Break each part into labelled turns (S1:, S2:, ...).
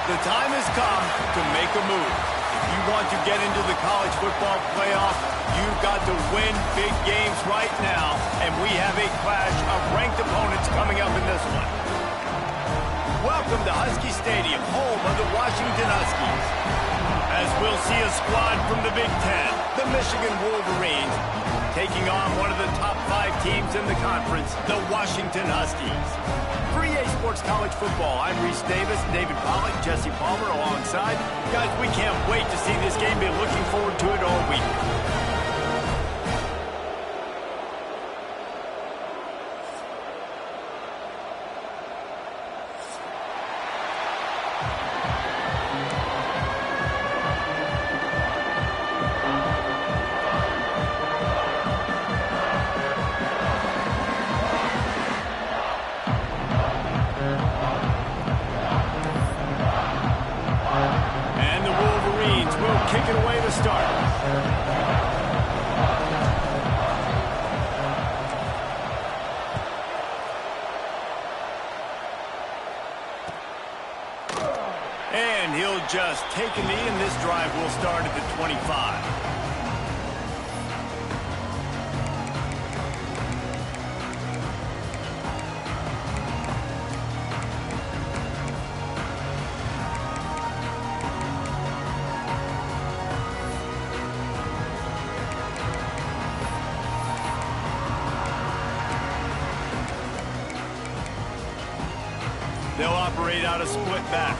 S1: The time has come to make a move. If you want to get into the college football playoff, you've got to win big games right now, and we have a clash of ranked opponents coming up in this one. Welcome to Husky Stadium, home of the Washington Huskies. As we'll see a squad from the Big Ten, the Michigan Wolverines, taking on one of the top 5 teams in the conference, the Washington Huskies. For EA Sports College Football, I'm Reese Davis, David Pollack, Jesse Palmer alongside. Guys, we can't wait to see this game. Been looking forward to it all week. Kick it away to start. And he'll just take a knee, and this drive will start at the 25. They'll operate out of split backs.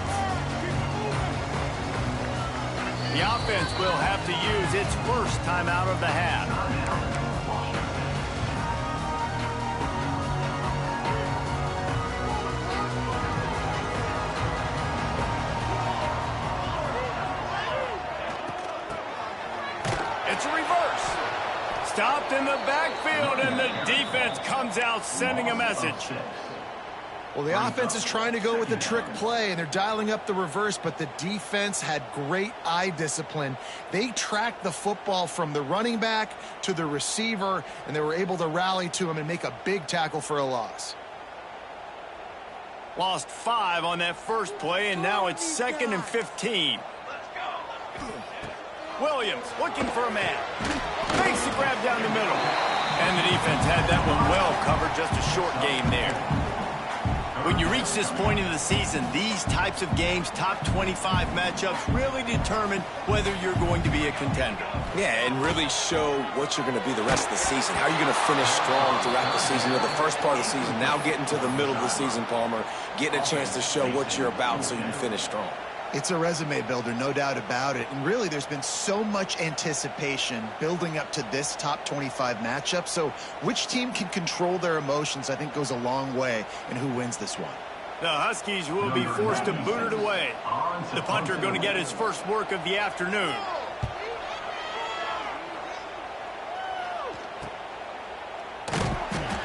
S1: The offense will have to use its first timeout of the half. It's a reverse. Stopped in the backfield, and the defense comes out sending a message.
S2: Well, the offense is trying to go with the trick play, and they're dialing up the reverse, but the defense had great eye discipline. They tracked the football from the running back to the receiver, and they were able to rally to him and make a big tackle for a loss.
S1: Lost 5 on that first play, and now it's 2nd and 15. Williams looking for a man. Makes the grab down the middle. And the defense had that one well covered, just a short game there. When you reach this point in the season, these types of games, top 25 matchups, really determine whether you're going to be a contender.
S3: Yeah, and really show what you're going to be the rest of the season. How are you going to finish strong throughout the season? You know, the first part of the season, now getting to the middle of the season, Palmer, getting a chance to show what you're about so you can finish strong.
S2: It's a resume builder, no doubt about it. And really, there's been so much anticipation building up to this top 25 matchup. So which team can control their emotions, I think, goes a long way in who wins this one.
S1: The Huskies will be forced to boot it away. The punter going to get his first work of the afternoon.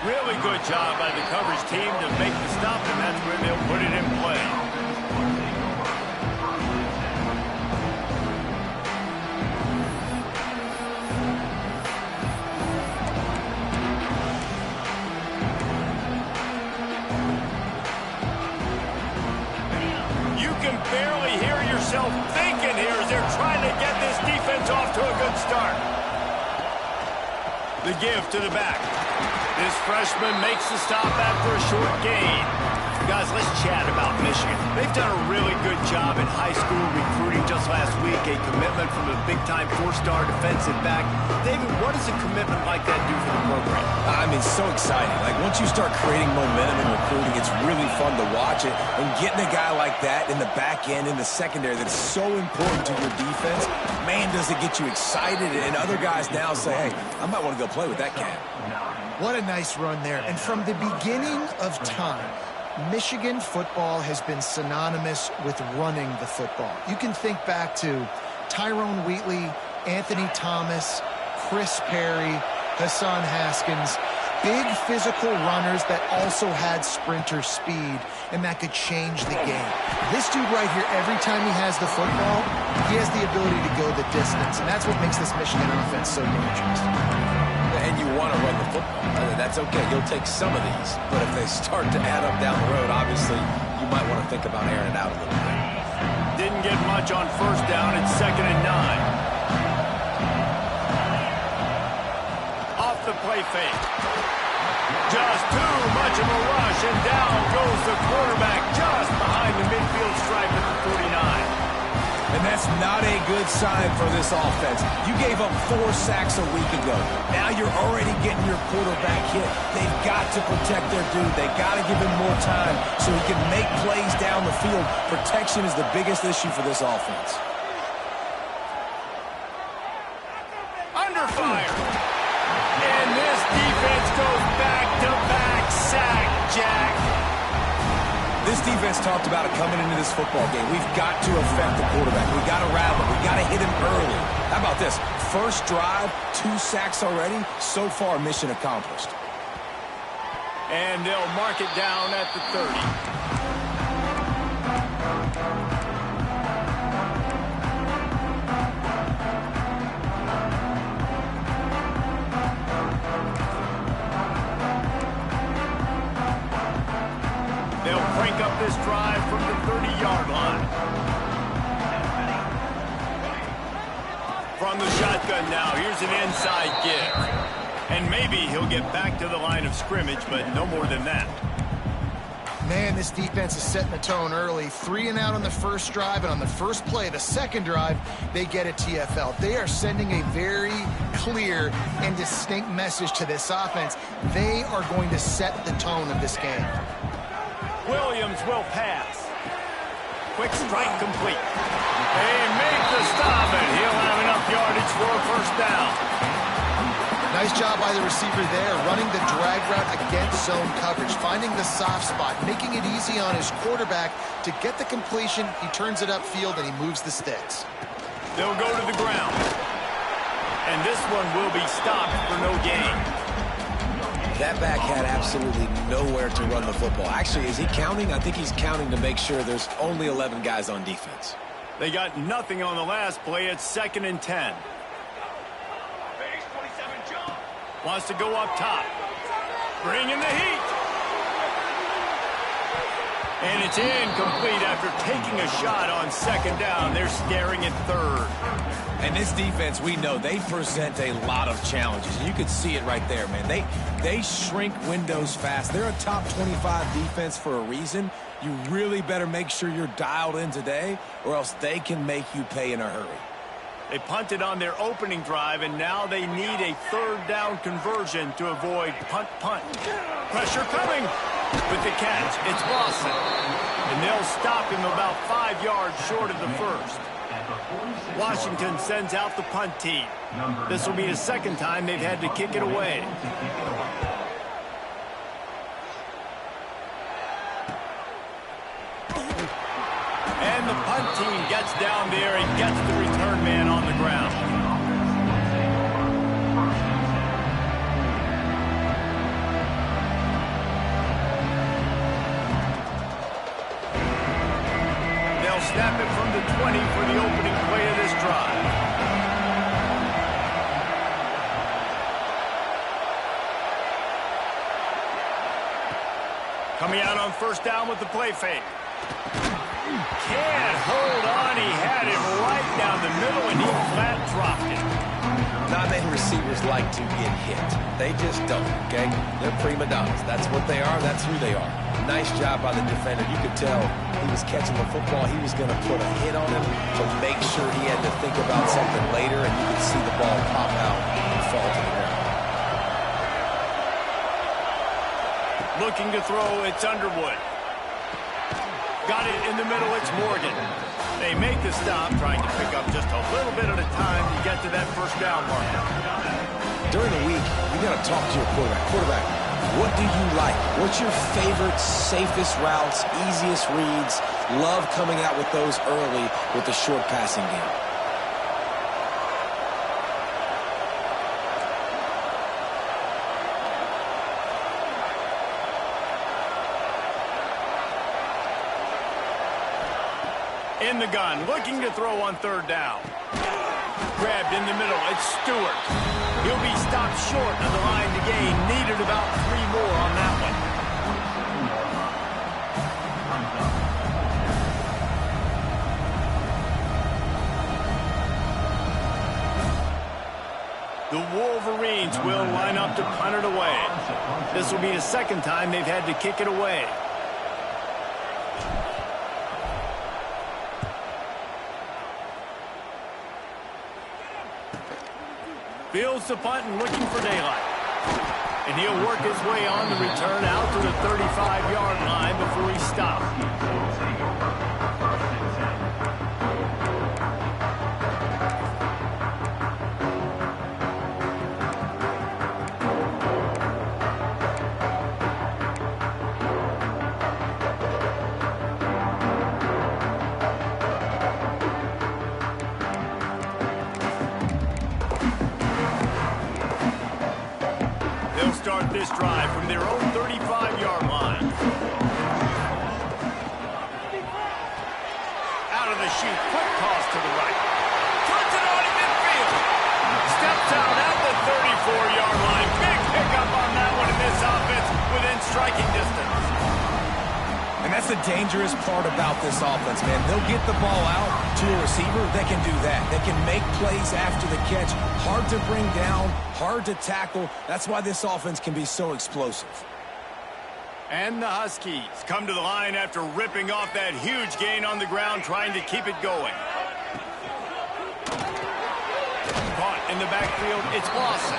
S1: Really good job by the coverage team to make the stop, and that's where they'll put it in play. Barely hear yourself thinking here as they're trying to get this defense off to a good start. The give to the back. This freshman makes the stop after a short gain. Guys, let's chat about Michigan. They've done a really good job in high school recruiting. Just last week, a commitment from a big-time 4-star defensive back. David, what does a commitment like that do for the program?
S3: I mean, so exciting. Like, once you start creating momentum in recruiting, it's really fun to watch it. And getting a guy like that in the back end, in the secondary, that's so important to your defense, man, does it get you excited. And other guys now say, hey, I might want to go play with that cat.
S2: What a nice run there. And from the beginning of time, Michigan football has been synonymous with running the football. You can think back to Tyrone Wheatley, Anthony Thomas, Chris Perry, Hassan Haskins, big physical runners that also had sprinter speed, and that could change the game. This dude right here, every time he has the football, he has the ability to go the distance, and that's what makes this Michigan offense so dangerous.
S3: And you want to run the football. That's okay. You'll take some of these. But if they start to add up down the road, obviously, you might want to think about airing it out a little bit.
S1: much on first down. It's 2nd and 9. Off the play fake. Just too much of a rush, and down goes the quarterback just behind the midfield stripe at the 49.
S3: And that's not a good sign for this offense. You gave up 4 sacks a week ago. Now you're already getting your quarterback hit. They've got to protect their dude. They've got to give him more time so he can make plays down the field. Protection is the biggest issue for this offense.
S1: Under fire. And this defense goes back-to-back sack, Jack.
S3: This defense talked about it coming into this football game. We've got to affect the quarterback. We've got to rattle him. We've got to hit him early. How about this? First drive, 2 sacks already. So far, mission accomplished.
S1: And they'll mark it down at the 30. Crank up this drive from the 30-yard line. From the shotgun now, here's an inside give. And maybe he'll get back to the line of scrimmage, but no more than that.
S2: Man, this defense is setting the tone early. 3 and out on the first drive, and on the first play, the second drive, they get a TFL. They are sending a very clear and distinct message to this offense. They are going to set the tone of this game.
S1: Williams will pass. Quick strike complete. They make the stop, and he'll have enough yardage for a first down.
S2: Nice job by the receiver there, running the drag route against zone coverage, finding the soft spot, making it easy on his quarterback to get the completion. He turns it upfield, and he moves the sticks.
S1: They'll go to the ground. And this one will be stopped for no gain.
S3: That back had absolutely nowhere to run the football. Actually, is he counting? I think he's counting to make sure there's only 11 guys on defense.
S1: They got nothing on the last play. It's 2nd and 10. Wants to go up top. Bring in the heat. And it's incomplete after taking a shot on 2nd down. They're staring at 3rd.
S3: And this defense, we know, they present a lot of challenges. You can see it right there, man. They shrink windows fast. They're a top 25 defense for a reason. You really better make sure you're dialed in today, or else they can make you pay in a hurry.
S1: They punted on their opening drive, and now they need a 3rd down conversion to avoid punt. Pressure coming with the catch. It's Lawson. And they'll stop him about 5 yards short of the first. Washington sends out the punt team. This will be the 2nd time they've had to kick it away. And the punt team gets down there and gets the return man on the ground. They'll snap it from the 20 for the opening play of this drive. Coming out on first down with the play fake. Can't hold on. He had him right down the middle, and he flat dropped it.
S3: Not many receivers like to get hit. They just don't, okay? They're prima donnas. That's what they are. That's who they are. Nice job by the defender. You could tell he was catching the football. He was going to put a hit on him to make sure he had to think about something later, and you could see the ball pop out and fall to the ground.
S1: Looking to throw, it's Underwood. Got it in the middle, it's Morgan. They make the stop, trying to pick up just a little bit at a time to get to that first down marker.
S3: During the week, you got to talk to your quarterback. Quarterback, what do you like? What's your favorite, safest routes, easiest reads? Love coming out with those early with the short passing game.
S1: In the gun, looking to throw on 3rd down. Grabbed in the middle, it's Stewart. He'll be stopped short of the line to gain. Needed about 3 more on that one. The Wolverines will line up to punt it away. This will be the second time they've had to kick it away. Fields the punt and looking for daylight. And he'll work his way on the return out to the 35-yard line before he stops. Start this drive from their own 35-yard line. Out of the chute, quick toss to the right. Puts it on in midfield. Steps out at the 34-yard line. Big pickup on that one in this offense within striking distance.
S3: And that's the dangerous part about this offense, man. They'll get the ball out to a receiver. They can do that. They can make plays after the catch. Hard to bring down, hard to tackle. That's why this offense can be so explosive.
S1: And the Huskies come to the line after ripping off that huge gain on the ground, trying to keep it going. Caught in the backfield, it's Lawson.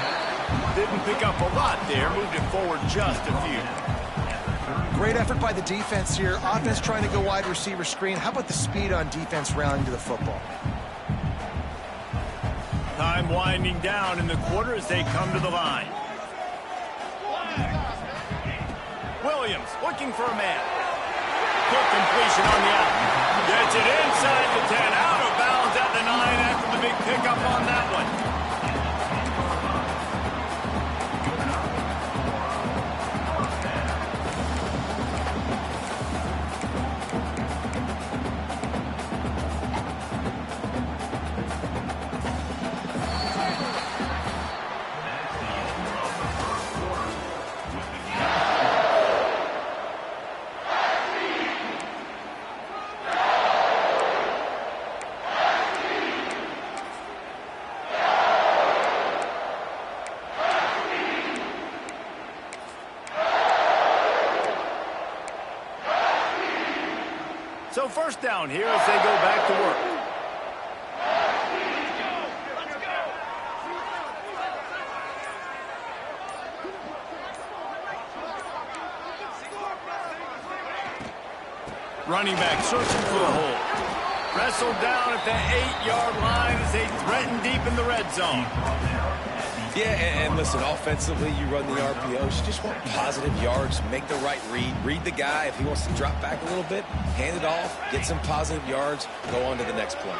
S1: Didn't pick up a lot there, moved it forward just a few.
S2: Great effort by the defense here. Offense trying to go wide receiver screen. How about the speed on defense rallying to the football?
S1: Time winding down in the quarter as they come to the line. Williams looking for a man. Quick completion on the out. Gets it inside the 10, out of bounds at the 9 after the big pickup on that one. So first down here as they go back to work. Running back searching for the hole. Wrestled down at the 8-yard line as they threaten deep in the red zone.
S3: Yeah, and listen, offensively, you run the RPOs. You just want positive yards, make the right read the guy. If he wants to drop back a little bit, hand it off, get some positive yards, go on to the next play.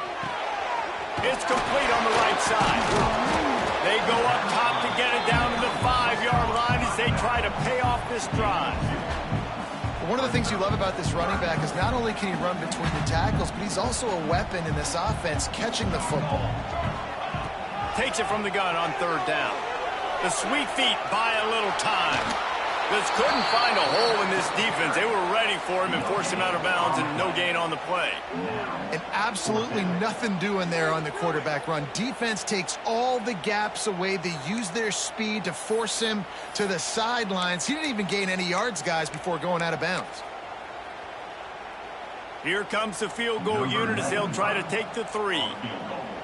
S1: It's complete on the right side. They go up top to get it down to the 5-yard line as they try to pay off this drive.
S2: One of the things you love about this running back is not only can he run between the tackles, but he's also a weapon in this offense catching the football.
S1: Takes it from the gun on third down. The sweet feet buy a little time. Just couldn't find a hole in this defense. They were ready for him and forced him out of bounds, and no gain on the play.
S2: And absolutely nothing doing there on the quarterback run. Defense takes all the gaps away. They use their speed to force him to the sidelines. He didn't even gain any yards, guys, before going out of bounds.
S1: Here comes the field goal unit as they'll try to take the 3.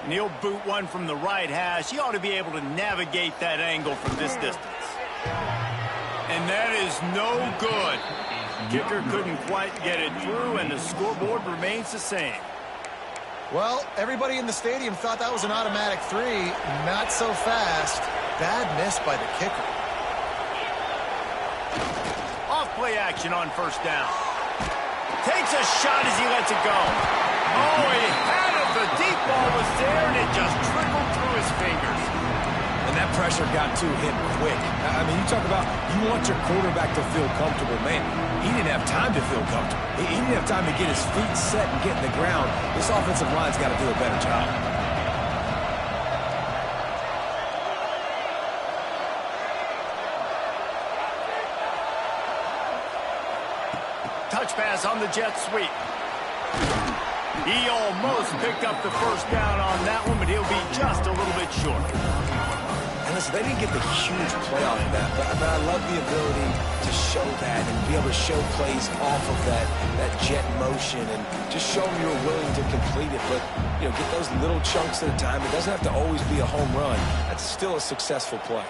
S1: And he'll boot one from the right hash. He ought to be able to navigate that angle from this distance. And that is no good. Kicker couldn't quite get it through, and the scoreboard remains the same.
S2: Well, everybody in the stadium thought that was an automatic 3. Not so fast. Bad miss by the kicker.
S1: Off play action on first down. Takes a shot as he lets it go. Oh, he had it. The deep ball was there, and it just trickled through his fingers.
S3: And that pressure got to him quick. I mean, you talk about you want your quarterback to feel comfortable. Man, he didn't have time to feel comfortable. He didn't have time to get his feet set and get in the ground. This offensive line's got to do a better job.
S1: Touch pass on the jet sweep. He almost picked up the first down on that one, but he'll be just a little bit short.
S3: listen, they didn't get the huge play off of that, but I love the ability to show that and be able to show plays off of that jet motion and just show them you're willing to complete it. But, you know, get those little chunks at a time. It doesn't have to always be a home run. That's still a successful play.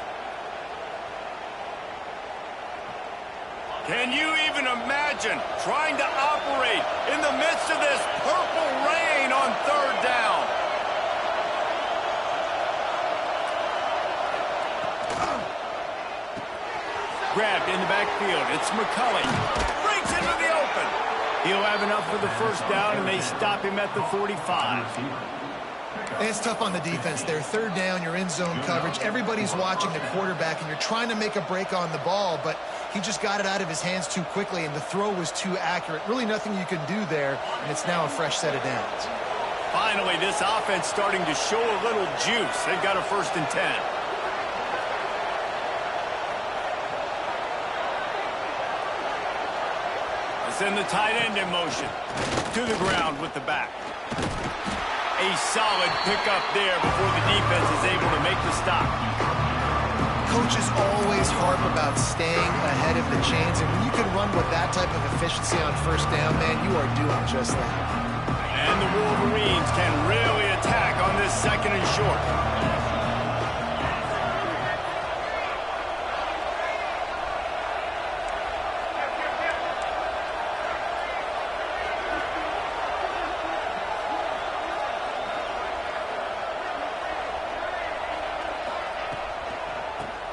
S1: Can you even imagine trying to operate in the midst of this purple rain on third down? Grabbed in the backfield. It's McCulley. Breaks into the open. He'll have enough for the first down, and they stop him at the 45.
S2: It's tough on the defense there. Third down, you're in zone coverage. Everybody's watching the quarterback, and you're trying to make a break on the ball, but he just got it out of his hands too quickly, and the throw was too accurate. Really nothing you can do there, and it's now a fresh set of downs.
S1: Finally, this offense starting to show a little juice. They've got a 1st and 10. Send the tight end in motion. To the ground with the back. A solid pickup there before the defense is able to make the stop.
S2: Coaches always harp about staying ahead of the chains, and when you can run with that type of efficiency on first down, man, you are doing just that.
S1: And the Wolverines can really attack on this 2nd and short.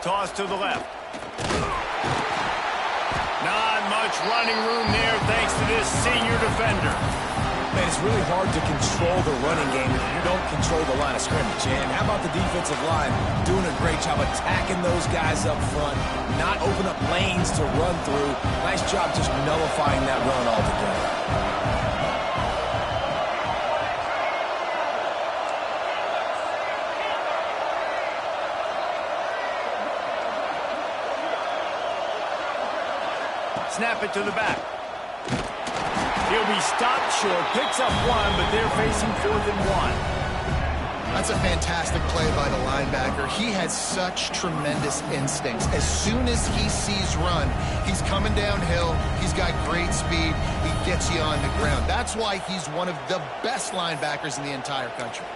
S1: Toss to the left. Not much running room there thanks to this senior defender.
S3: Man, it's really hard to control the running game if you don't control the line of scrimmage. And how about the defensive line doing a great job attacking those guys up front, not open up lanes to run through. Nice job just nullifying that run altogether.
S1: Snap it to the back. He'll be stopped short, picks up 1, but they're facing 4th and 1.
S2: That's a fantastic play by the linebacker. He has such tremendous instincts. As soon as he sees run, he's coming downhill. He's got great speed. He gets you on the ground. That's why he's one of the best linebackers in the entire country.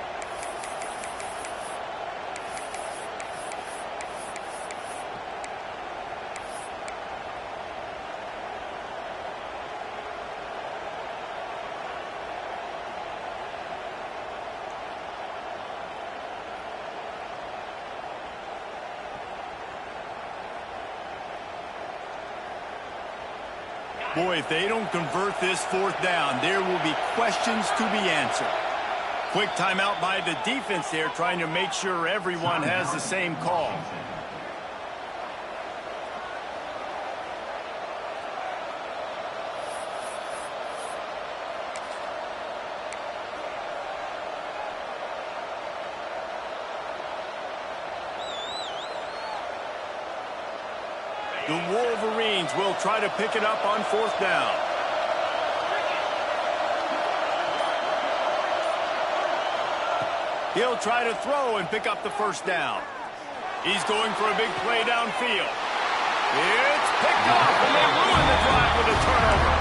S1: Boy, if they don't convert this 4th down, there will be questions to be answered. Quick timeout by the defense there, trying to make sure everyone has the same call. The Wolverines will try to pick it up on 4th down. He'll try to throw and pick up the 1st down. He's going for a big play downfield. It's picked off, and they ruin the drive with a turnover.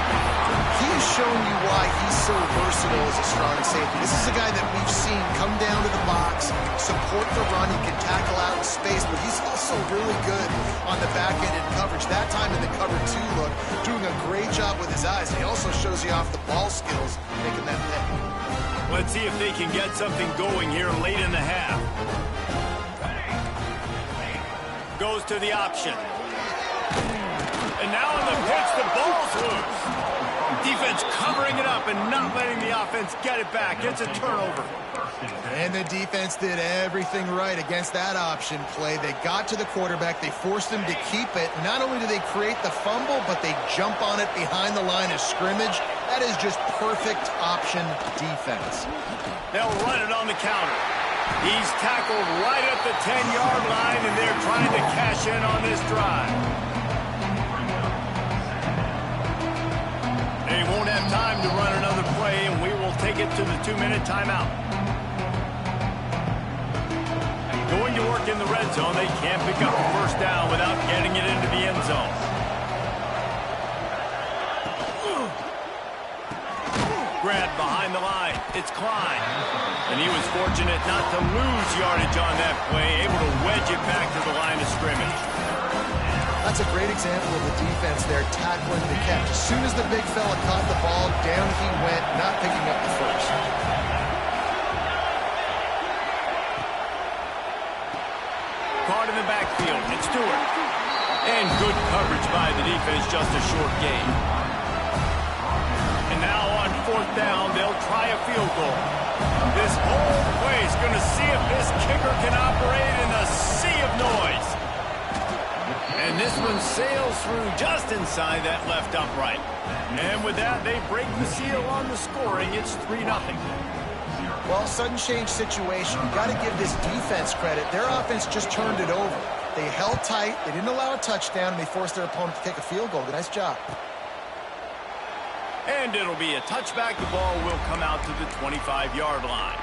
S2: He's shown you why he's so versatile as a strong safety. This is a guy that we've seen come down to the box, support the run. He can tackle out in space, but he's also really good on the back end in coverage. That time in the cover 2 look, doing a great job with his eyes. And he also shows you off the ball skills, making that pick.
S1: Let's see if they can get something going here late in the half. Goes to the option. And now in the pitch, the ball's loose. Defense covering it up and not letting the offense get it back. It's a turnover.
S2: And the defense did everything right against that option play. They got to the quarterback. They forced him to keep it. Not only do they create the fumble, but they jump on it behind the line of scrimmage. That is just perfect option defense.
S1: They'll run it on the counter. He's tackled right at the 10-yard line, and they're trying to cash in on this drive. They won't have time to run another play, and we will take it to the 2-minute timeout. Going to work in the red zone. They can't pick up the first down without getting it into the end zone. Grab behind the line. It's Klein. And he was fortunate not to lose yardage on that play, able to wedge it back to the line of scrimmage.
S2: That's a great example of the defense there tackling the catch. As soon as the big fella caught the ball, down he went, not picking up the first.
S1: Caught in the backfield. It's Stewart. And good coverage by the defense, just a short gain. And now on fourth down, they'll try a field goal. This whole play is going to see if this kicker can operate in a sea of noise. And this one sails through just inside that left upright. And with that, they break the seal on the scoring. It's 3-0.
S2: Well, sudden change situation. You got to give this defense credit. Their offense just turned it over. They held tight. They didn't allow a touchdown, and they forced their opponent to take a field goal. Nice job.
S1: And it'll be a touchback. The ball will come out to the 25-yard line.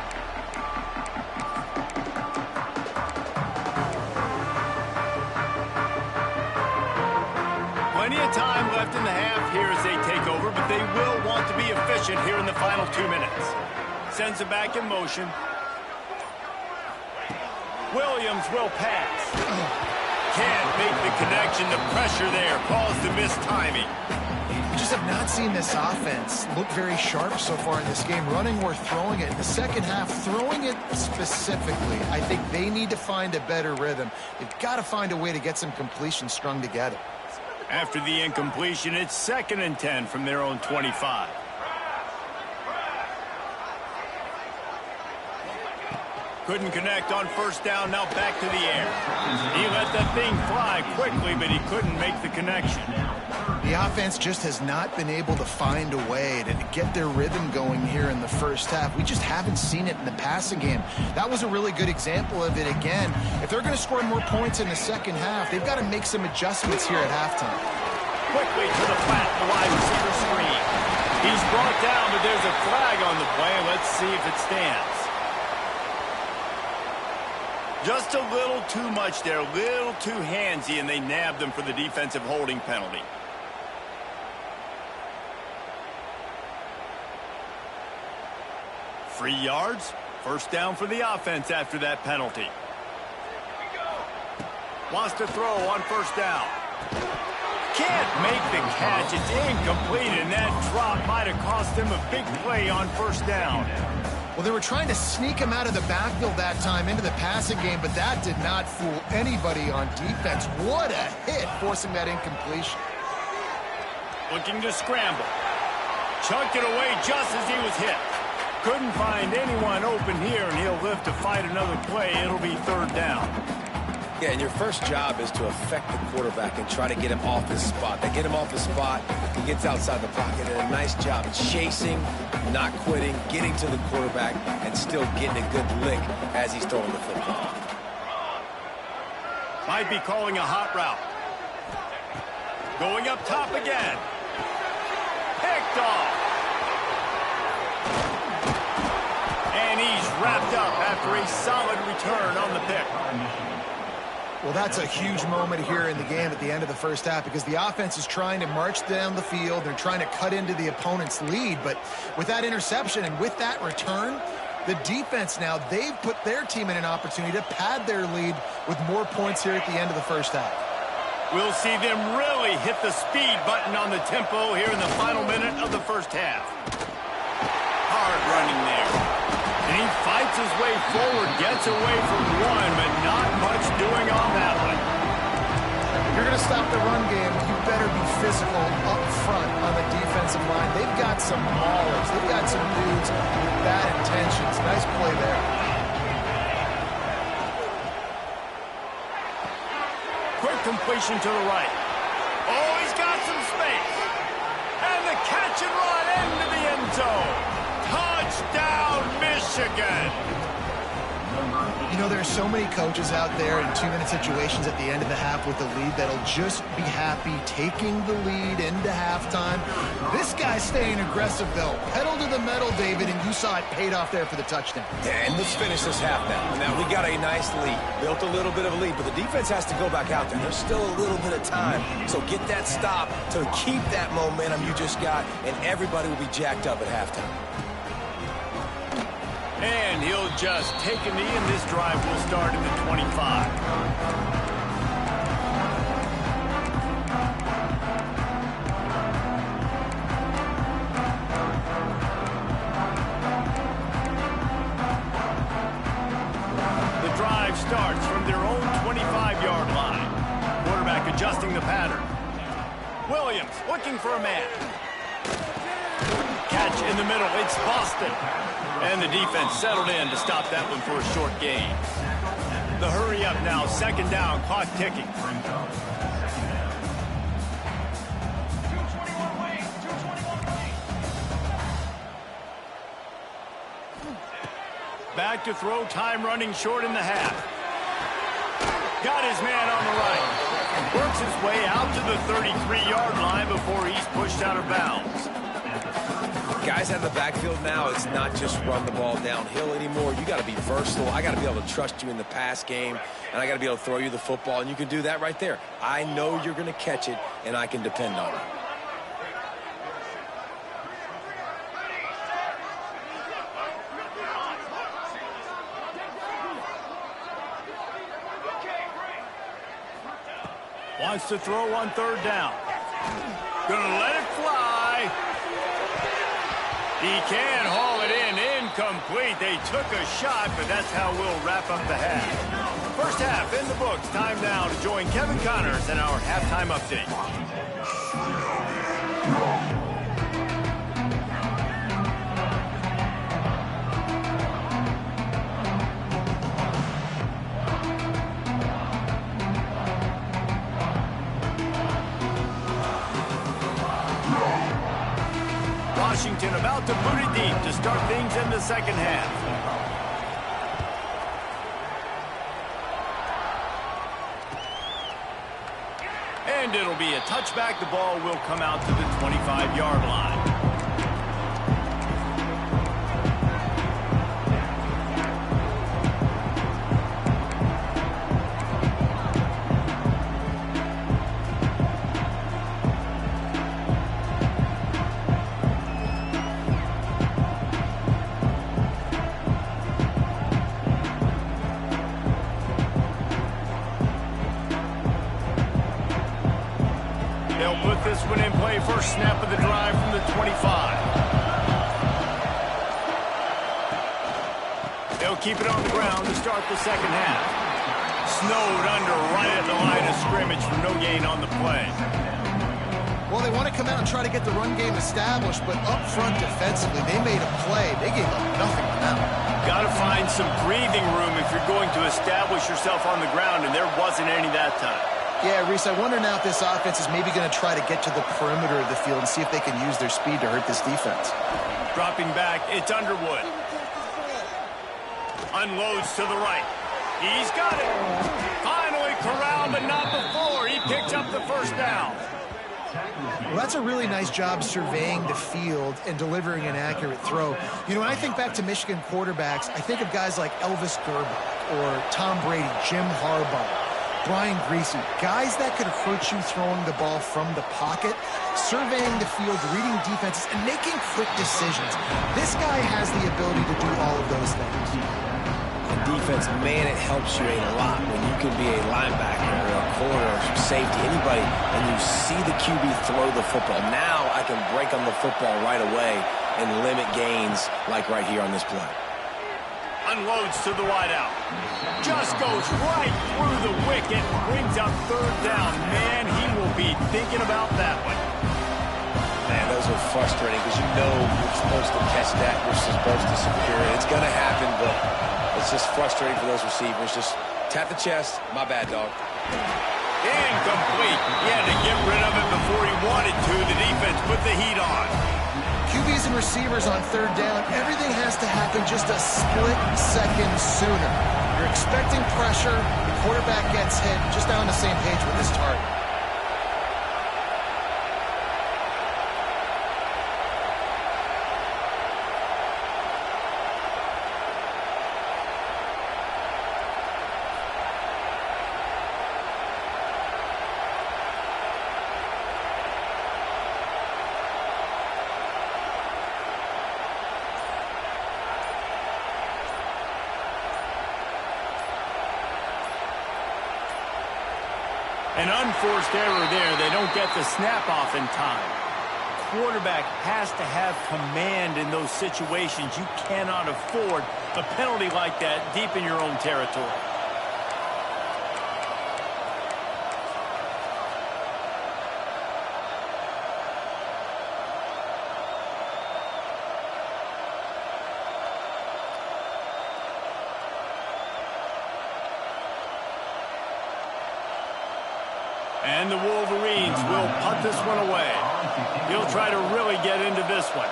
S1: Plenty of time left in the half here as they take over, but they will want to be efficient here in the final 2 minutes. Sends it back in motion. Williams will pass. Can't make the connection. The pressure there caused the missed timing.
S2: We just have not seen this offense look very sharp so far in this game, running or throwing it. In the second half, throwing it specifically, I think they need to find a better rhythm. They've got to find a way to get some completions strung together.
S1: After the incompletion, it's 2nd and 10 from their own 25. Couldn't connect on first down, now back to the air. He let that thing fly quickly, but he couldn't make the connection.
S2: The offense just has not been able to find a way to get their rhythm going here in the first half. We just haven't seen it in the passing game. That was a really good example of it again. If they're going to score more points in the second half, they've got to make some adjustments here at halftime.
S1: Quickly to the flat, the wide receiver screen. He's brought down, but there's a flag on the play. Let's see if it stands. Just a little too much there, a little too handsy, and they nabbed them for the defensive holding penalty. Free yards, first down for the offense after that penalty. Wants to throw on first down. Can't make the catch, it's incomplete, and that drop might have cost him a big play on first down.
S2: Well, they were trying to sneak him out of the backfield that time into the passing game, but that did not fool anybody on defense. What a hit, forcing that incompletion.
S1: Looking to scramble. Chucked it away just as he was hit. Couldn't find anyone open here, and he'll live to fight another play. It'll be 3rd down.
S3: Yeah, and your first job is to affect the quarterback and try to get him off his spot. They get him off his spot, he gets outside the pocket, and a nice job chasing, not quitting, getting to the quarterback, and still getting a good lick as he's throwing the football.
S1: Might be calling a hot route. Going up top again. Picked off. And he's wrapped up after a solid return on the pick.
S2: Well, that's a huge moment here in the game at the end of the first half because the offense is trying to march down the field. They're trying to cut into the opponent's lead. But with that interception and with that return, the defense now, they've put their team in an opportunity to pad their lead with more points here at the end of the first half.
S1: We'll see them really hit the speed button on the tempo here in the final minute of the first half. Hard running there. And he fights his way forward, gets away from one, but not much doing on that one.
S2: If you're going to stop the run game, you better be physical up front on the defensive line. They've got some maulers. They've got some dudes with bad intentions. Nice play there.
S1: Quick completion to the right. Oh, he's got some space. And the catch and run into the end zone. Touchdown, Michigan.
S2: You know, there are so many coaches out there in 2-minute situations at the end of the half with the lead that'll just be happy taking the lead into halftime. This guy's staying aggressive, though. Pedal to the metal, David, and you saw it paid off there for the touchdown.
S3: Yeah, and let's finish this half now. Now, we got a nice lead. Built a little bit of a lead, but the defense has to go back out there. There's still a little bit of time. So get that stop to keep that momentum you just got, and everybody will be jacked up at halftime.
S1: And he'll just take a knee, and this drive will start in the 25. The drive starts from their own 25-yard line. Quarterback adjusting the pattern. Williams looking for a man. Catch in the middle. It's Boston. And the defense settled in to stop that one for a short gain. The hurry up now, second down, clock ticking. Back to throw, time running short in the half. Got his man on the right. Works his way out to the 33-yard line before he's pushed out of bounds.
S3: Guys out of the backfield now, it's not just run the ball downhill anymore. You got to be versatile. I got to be able to trust you in the pass game, and I got to be able to throw you the football, and you can do that right there. I know you're going to catch it, and I can depend on it.
S1: Wants to throw on third down. Gonna let it fly. He can haul it in. Incomplete. They took a shot, but that's how we'll wrap up the half. First half in the books. Time now to join Kevin Connors in our halftime update. Washington about to boot it deep to start things in the second half. And it'll be a touchback. The ball will come out to the 25-yard line. They'll put this one in play. First snap of the drive from the 25. They'll keep it on the ground to start the second half. Snowed under right at the line of scrimmage for no gain on the play.
S2: Well, they want to come out and try to get the run game established, but up front defensively, they made a play. They gave up nothing on that one.
S1: Got to find some breathing room if you're going to establish yourself on the ground, and there wasn't any that time.
S2: Yeah, Reese, I wonder now if this offense is maybe going to try to get to the perimeter of the field and see if they can use their speed to hurt this defense.
S1: Dropping back, it's Underwood. Unloads to the right. He's got it. Finally corralled, but not before. He picked up the first down.
S2: Well, that's a really nice job surveying the field and delivering an accurate throw. You know, when I think back to Michigan quarterbacks, I think of guys like Elvis Gerbach or Tom Brady, Jim Harbaugh, Brian Griese, guys that could hurt you throwing the ball from the pocket, surveying the field, reading defenses, and making quick decisions. This guy has the ability to do all of those things.
S3: And defense, man, it helps you a lot when you can be a linebacker or a corner or safety, anybody, and you see the QB throw the football. Now I can break on the football right away and limit gains like right here on this play.
S1: Unloads to the wideout. Just goes right through the wicket. Brings up third down. Man, he will be thinking about that one.
S3: Man, those are frustrating because you know you're supposed to catch that. You're supposed to secure it. It's going to happen, but it's just frustrating for those receivers. Just tap the chest. My bad, dog.
S1: Incomplete. He had to get rid of it before he wanted to. The defense put the heat on.
S2: QBs and receivers on third down, everything has to happen just a split second sooner. You're expecting pressure. The quarterback gets hit. Just now on the same page with this target.
S1: An unforced error there. They don't get the snap off in time. Quarterback has to have command in those situations. You cannot afford a penalty like that deep in your own territory. And the Wolverines will punt this one away. He'll try to really get into this one.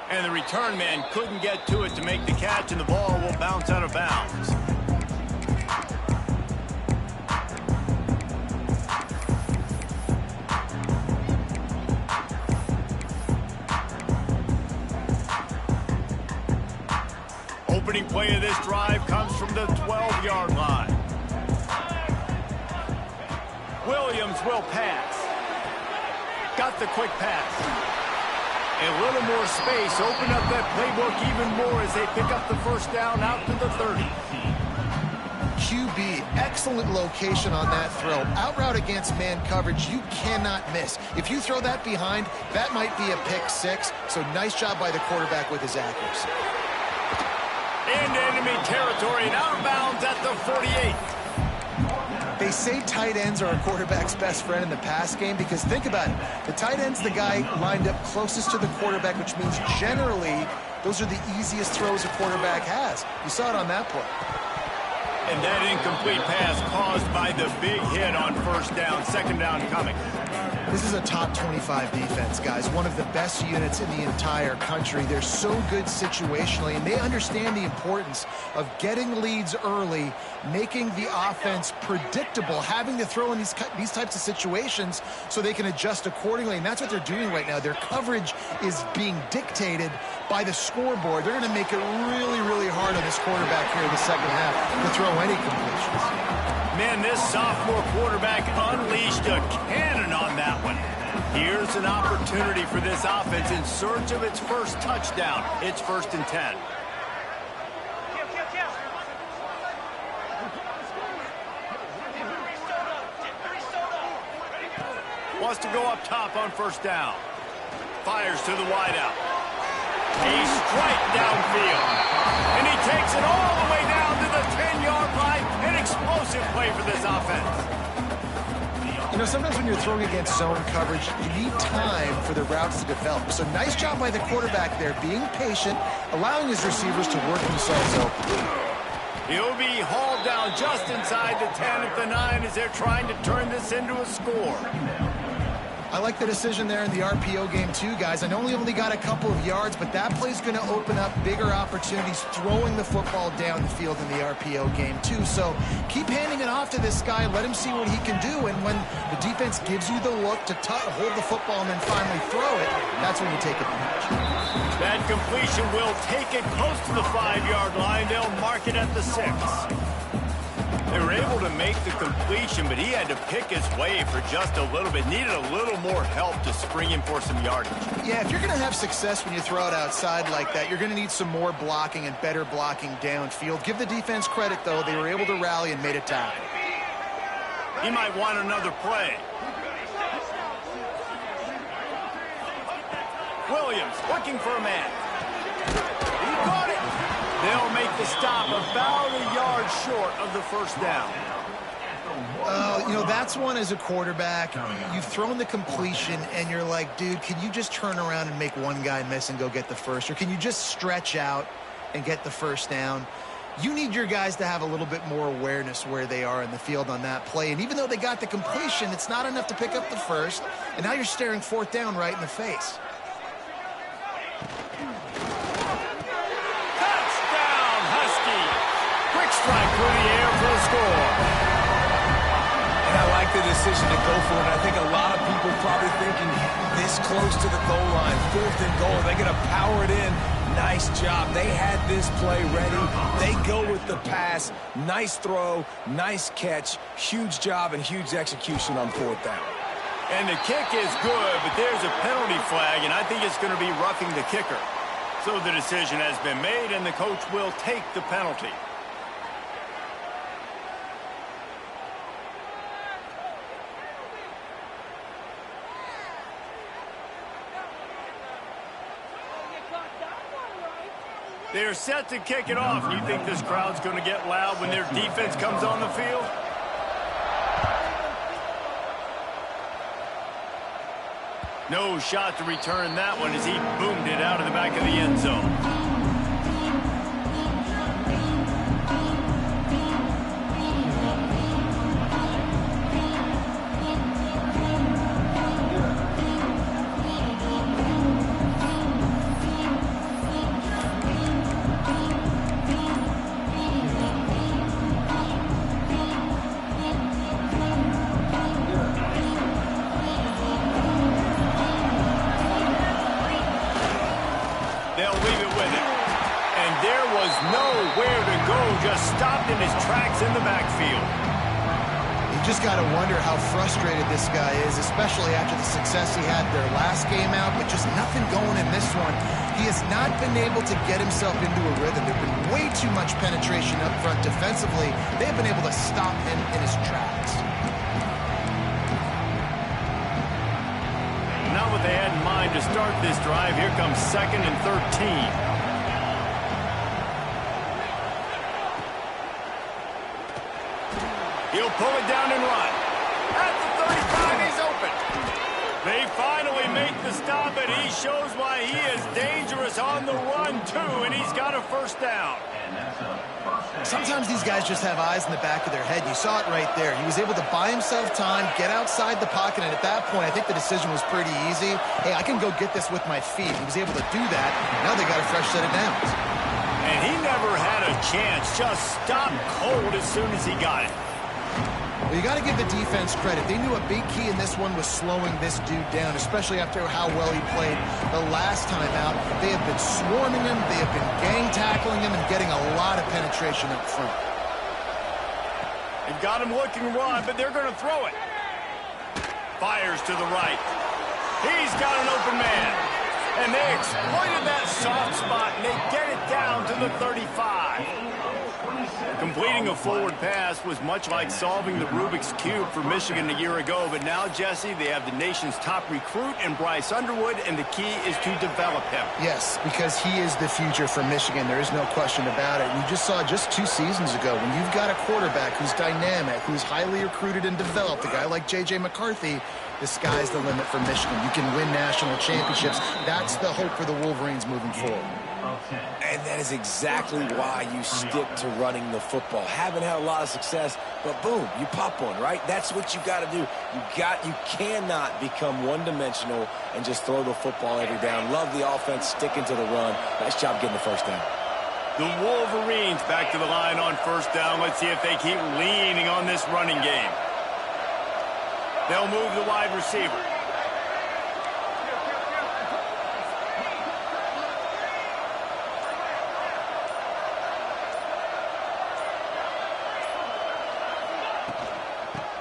S1: And the return man couldn't get to it to make the catch, and the ball will bounce out of bounds. Opening play of this drive comes from the 12-yard line. Williams will pass. Got the quick pass. A little more space. Open up that playbook even more as they pick up the first down out to the 30.
S2: QB, excellent location on that throw. Out route against man coverage, you cannot miss. If you throw that behind, that might be a pick six. So nice job by the quarterback with his accuracy.
S1: Into enemy territory and out of bounds at the 48.
S2: They say tight ends are a quarterback's best friend in the pass game because think about it. The tight end's the guy lined up closest to the quarterback, which means generally those are the easiest throws a quarterback has. You saw it on that play.
S1: And that incomplete pass caused by the big hit on first down, second down coming.
S2: This is a top 25 defense, guys. One of the best units in the entire country. They're so good situationally, and they understand the importance of getting leads early, making the offense predictable, having to throw in these types of situations so they can adjust accordingly, and that's what they're doing right now. Their coverage is being dictated by the scoreboard. They're going to make it really, really hard on this quarterback here in the second half to throw any completions.
S1: Man, this sophomore quarterback unleashed a cannon on that one. Here's an opportunity for this offense in search of its first touchdown. It's 1st and 10. Wants to go up top on first down. Fires to the wideout. A strike downfield. And he takes it all the way down to the 10-yard line. An explosive play for this offense.
S2: You know, sometimes when you're throwing against zone coverage, you need time for the routes to develop. So nice job by the quarterback there, being patient, allowing his receivers to work themselves open.
S1: He'll be hauled down just inside the 10 at the 9 as they're trying to turn this into a score.
S2: I like the decision there in the RPO game too, guys. I know he only got a couple of yards, but that play's going to open up bigger opportunities throwing the football down the field in the RPO game too. So keep handing it off to this guy. Let him see what he can do. And when the defense gives you the look to hold the football and then finally throw it, that's when you take advantage.
S1: That completion will take it close to the 5-yard line. They'll mark it at the 6. They were able to make the completion, but he had to pick his way for just a little bit. Needed a little more help to spring in for some yardage.
S2: Yeah, if you're going to have success when you throw it outside like that, you're going to need some more blocking and better blocking downfield. Give the defense credit, though. They were able to rally and made a tackle.
S1: He might want another play. Williams looking for a man. He caught it. They'll make the stop about a yard short of the first down.
S2: You know, that's one as a quarterback. You've thrown the completion, and you're like, dude, can you just turn around and make one guy miss and go get the first? Or can you just stretch out and get the first down? You need your guys to have a little bit more awareness where they are in the field on that play. And even though they got the completion, it's not enough to pick up the first. And now you're staring fourth down right in the face.
S1: Touchdown, Husky. Quick strike through the air for the score.
S3: And I like the decision to go for it. I think a lot of people probably thinking this close to the goal line, 4th and goal, they're going to power it in. Nice job. They had this play ready. They go with the pass. Nice throw, nice catch, huge job and huge execution on 4th down.
S1: And the kick is good, but there's a penalty flag, and I think it's going to be roughing the kicker. So the decision has been made, and the coach will take the penalty. They're set to kick it off. You think this crowd's going to get loud when their defense comes on the field? No shot to return that one as he boomed it out of the back of the end zone. Just stopped in his tracks in the backfield.
S2: You just got to wonder how frustrated this guy is, especially after the success he had their last game out, but just nothing going in this one. He has not been able to get himself into a rhythm. There's been way too much penetration up front defensively. They've been able to stop him in his tracks.
S1: Not what they had in mind to start this drive. Here comes 2nd and 13. He'll pull it down and run. At the 35, he's open. They finally make the stop, and he shows why he is dangerous on the run, too, and he's got a 1st down.
S2: Sometimes these guys just have eyes in the back of their head. You saw it right there. He was able to buy himself time, get outside the pocket, and at that point, I think the decision was pretty easy. Hey, I can go get this with my feet. He was able to do that. Now they got a fresh set of downs.
S1: And he never had a chance. Just stopped cold as soon as he got it.
S2: Well, you got to give the defense credit. They knew a big key in this one was slowing this dude down, especially after how well he played the last time out. They have been swarming him, they have been gang tackling him, and getting a lot of penetration up front.
S1: They've got him looking run, but they're going to throw it. Fires to the right. He's got an open man. And they exploited that soft spot, and they get it down to the 35. Completing a forward pass was much like solving the Rubik's Cube for Michigan a year ago, but now, Jesse, they have the nation's top recruit in Bryce Underwood, and the key is to develop him.
S2: Yes, because he is the future for Michigan. There is no question about it. You just saw just 2 seasons ago when you've got a quarterback who's dynamic, who's highly recruited and developed, a guy like J.J. McCarthy, the sky's the limit for Michigan. You can win national championships. That's the hope for the Wolverines moving forward.
S3: And that is exactly why you stick to running the football. Haven't had a lot of success, but boom, you pop one, right? That's what you got to do. You cannot become one-dimensional and just throw the football every down. Love the offense, sticking to the run. Nice job getting the 1st down.
S1: The Wolverines back to the line on 1st down. Let's see if they keep leaning on this running game. They'll move the wide receiver.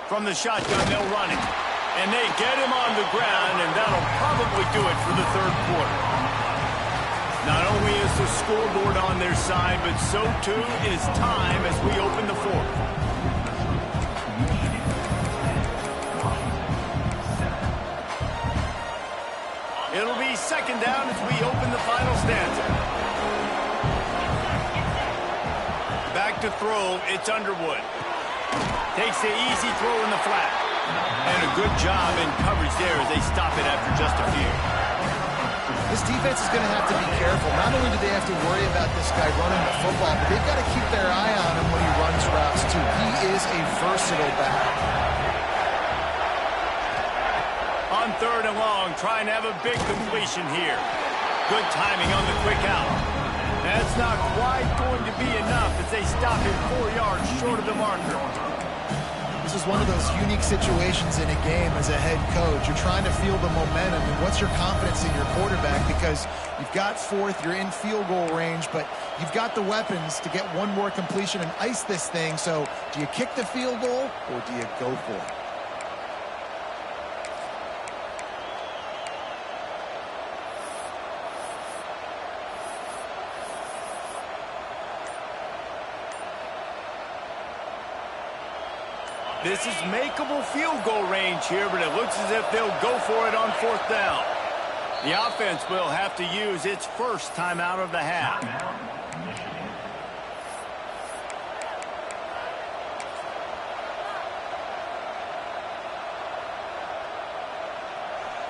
S1: From the shotgun, they'll run it. And they get him on the ground, and that'll probably do it for the 3rd quarter. Not only is the scoreboard on their side, but so too is time as we open the 4th. It'll be 2nd down as we open the final stanza. Back to throw, it's Underwood. Takes the easy throw in the flat. And a good job in coverage there as they stop it after just a few.
S2: This defense is going to have to be careful. Not only do they have to worry about this guy running the football, but they've got to keep their eye on him when he runs routes, too. He is a versatile back.
S1: On 3rd and long, trying to have a big completion here. Good timing on the quick out. That's not quite going to be enough as they stop him 4 yards short of the marker.
S2: This is one of those unique situations in a game as a head coach. You're trying to feel the momentum, and what's your confidence in your quarterback? Because you've got 4th, you're in field goal range, but you've got the weapons to get one more completion and ice this thing. So do you kick the field goal or do you go for it?
S1: This is makeable field goal range here, but it looks as if they'll go for it on 4th down. The offense will have to use its first timeout of the half.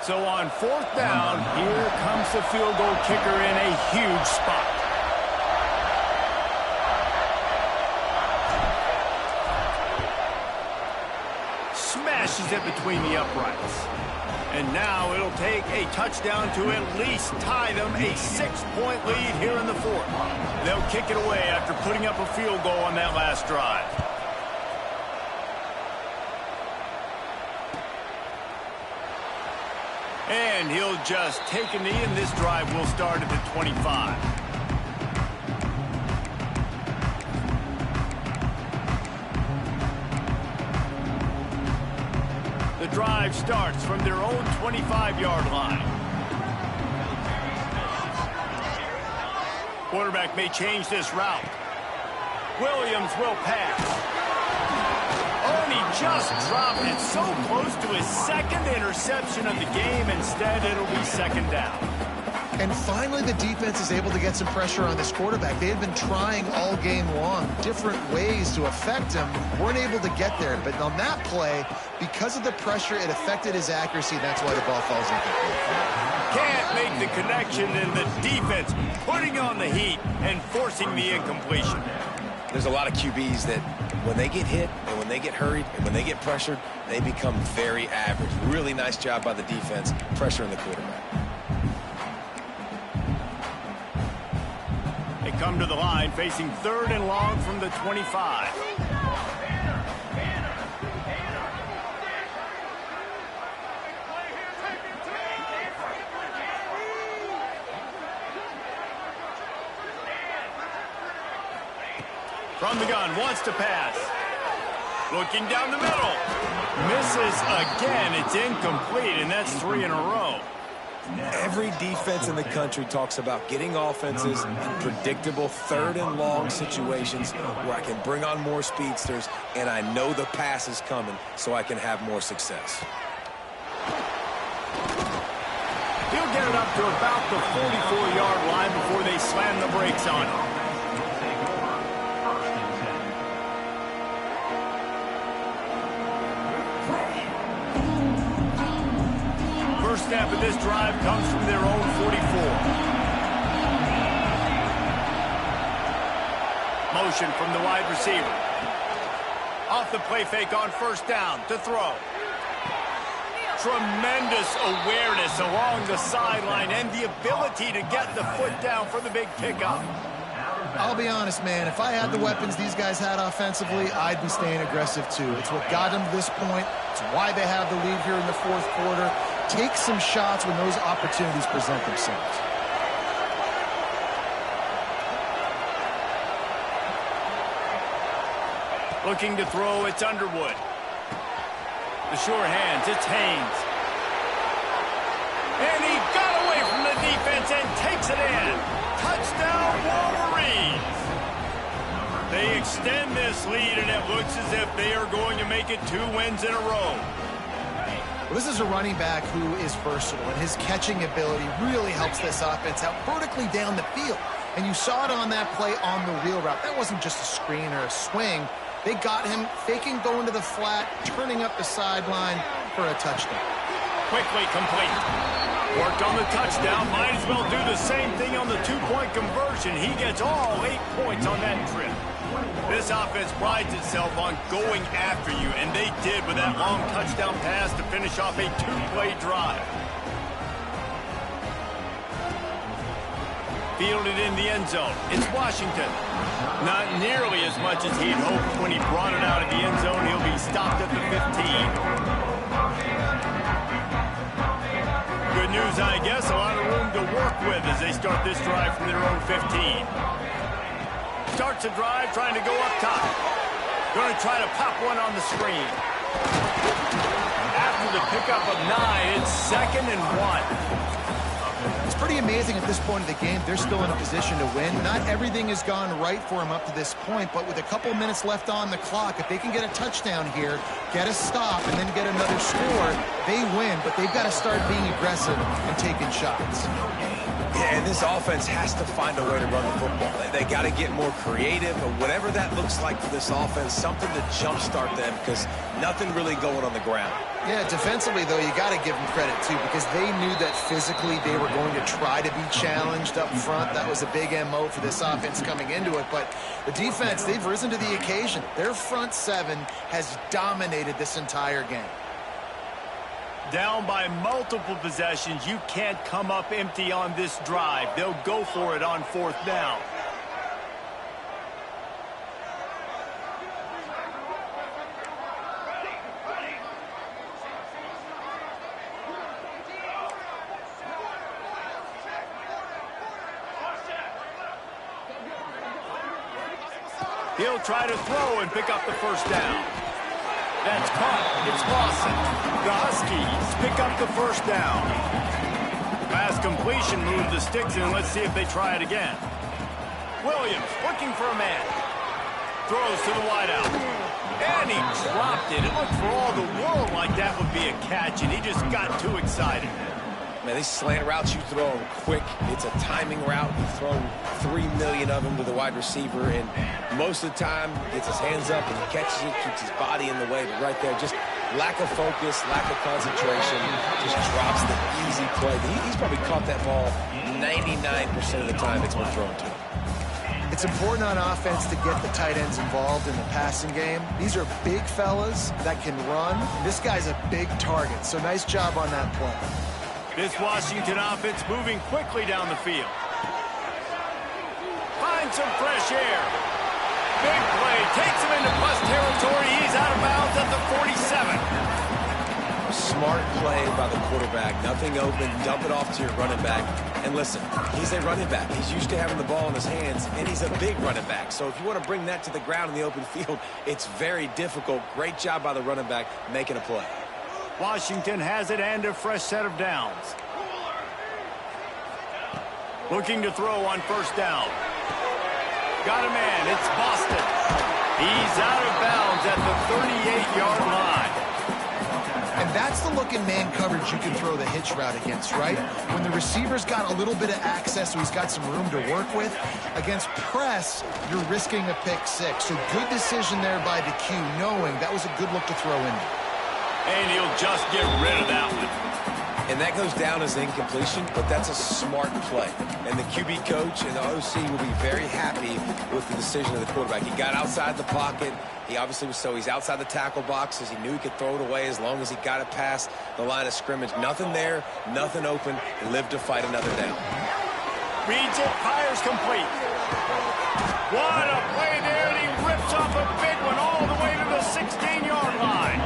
S1: So on 4th down, here comes the field goal kicker in a huge spot. Smashes it between the uprights. And now it'll take a touchdown to at least tie them a 6-point lead here in the 4th. They'll kick it away after putting up a field goal on that last drive. And he'll just take a knee, and this drive will start at the 25. The drive starts from their own 25-yard line. Quarterback may change this route. Williams will pass. Oh, and he just dropped it so close to his 2nd interception of the game. Instead, it'll be 2nd down.
S2: And finally, the defense is able to get some pressure on this quarterback. They had been trying all game long different ways to affect him. Weren't able to get there. But on that play, because of the pressure, it affected his accuracy. That's why the ball falls incomplete.
S1: Can't make the connection, and the defense putting on the heat and forcing the incompletion.
S3: There's a lot of QBs that when they get hit and when they get hurried and when they get pressured, they become very average. Really nice job by the defense, pressuring the quarterback.
S1: They come to the line facing 3rd and long from the 25. From the gun, wants to pass. Looking down the middle. Misses again. It's incomplete, and that's 3 in a row.
S3: Every defense in the country talks about getting offenses in predictable 3rd and long situations where I can bring on more speedsters and I know the pass is coming so I can have more success.
S1: He'll get it up to about the 44-yard line before they slam the brakes on him. First snap of this drive comes from their own 44. Motion from the wide receiver. Off the play fake on 1st down to throw. Tremendous awareness along the sideline and the ability to get the foot down for the big pickup.
S2: I'll be honest, man, if I had the weapons these guys had offensively, I'd be staying aggressive too. It's what got them to this point. It's why they have the lead here in the 4th quarter. Take some shots when those opportunities present themselves.
S1: Looking to throw, it's Underwood. The sure hands, it's Haynes. And he got away from the defense and takes it in. Touchdown, Wolverines. They extend this lead, and it looks as if they are going to make it 2 wins in a row.
S2: Well, this is a running back who is versatile, and his catching ability really helps this offense out vertically down the field. And you saw it on that play on the wheel route. That wasn't just a screen or a swing. They got him faking going to the flat, turning up the sideline for a touchdown.
S1: Quickly complete. Worked on the touchdown. Might as well do the same thing on the two-point conversion. He gets all 8 points on that trip. This offense prides itself on going after you, and they did with that long touchdown pass to finish off a two-play drive. Fielded in the end zone. It's Washington. Not nearly as much as he'd hoped when he brought it out of the end zone. He'll be stopped at the 15. Good news, I guess. A lot of room to work with as they start this drive from their own 15. Starts a drive trying to go up top. Going to try to pop one on the screen. After the pickup of 9, it's 2nd and 1.
S2: It's pretty amazing at this point of the game, they're still in a position to win. Not everything has gone right for them up to this point, but with a couple minutes left on the clock, if they can get a touchdown here, get a stop, and then get another score, they win, but they've got to start being aggressive and taking shots.
S3: Yeah, and this offense has to find a way to run the football. They got to get more creative, or whatever that looks like for this offense, something to jumpstart them, because nothing really going on the ground.
S2: Yeah, defensively, though, you got to give them credit, too, because they knew that physically they were going to try to be challenged up front. That was a big MO for this offense coming into it. But the defense, they've risen to the occasion. Their front seven has dominated this entire game.
S1: Down by multiple possessions, you can't come up empty on this drive. They'll go for it on 4th down. He'll try to throw and pick up the 1st down. That's caught. It's Lawson. The Huskies pick up the 1st down. Pass completion, move the sticks in. Let's see if they try it again. Williams looking for a man. Throws to the wideout. And he dropped it. It looked for all the world like that would be a catch, and he just got too excited.
S3: Man, these slant routes, you throw them quick. It's a timing route. You throw 3 million of them to the wide receiver, and most of the time, gets his hands up and he catches it, keeps his body in the way. But right there, just lack of focus, lack of concentration, just drops the easy play. He's probably caught that ball 99% of the time it's been thrown to him.
S2: It's important on offense to get the tight ends involved in the passing game. These are big fellas that can run. This guy's a big target, so nice job on that play.
S1: This Washington offense moving quickly down the field. Finds some fresh air. Big play. Takes him into plus territory. He's out of bounds at the 47.
S3: Smart play by the quarterback. Nothing open. Dump it off to your running back. And listen, he's a running back. He's used to having the ball in his hands, and he's a big running back. So if you want to bring that to the ground in the open field, it's very difficult. Great job by the running back making a play.
S1: Washington has it and a fresh set of downs. Looking to throw on 1st down. Got a man. It's Boston. He's out of bounds at the 38-yard line.
S2: And that's the look in man coverage you can throw the hitch route against, right? When the receiver's got a little bit of access, so he's got some room to work with. Against press, you're risking a pick 6. So good decision there by the Q, knowing that was a good look to throw in.
S1: And he'll just get rid of that one.
S3: And that goes down as incompletion, but that's a smart play. And the QB coach and the OC will be very happy with the decision of the quarterback. He got outside the pocket. He obviously was he's outside the tackle boxes. He knew he could throw it away as long as he got it past the line of scrimmage. Nothing there, nothing open. Lived to fight another down.
S1: Reads it, fires complete. What a play there, and he rips off a big one all the way to the 16-yard line.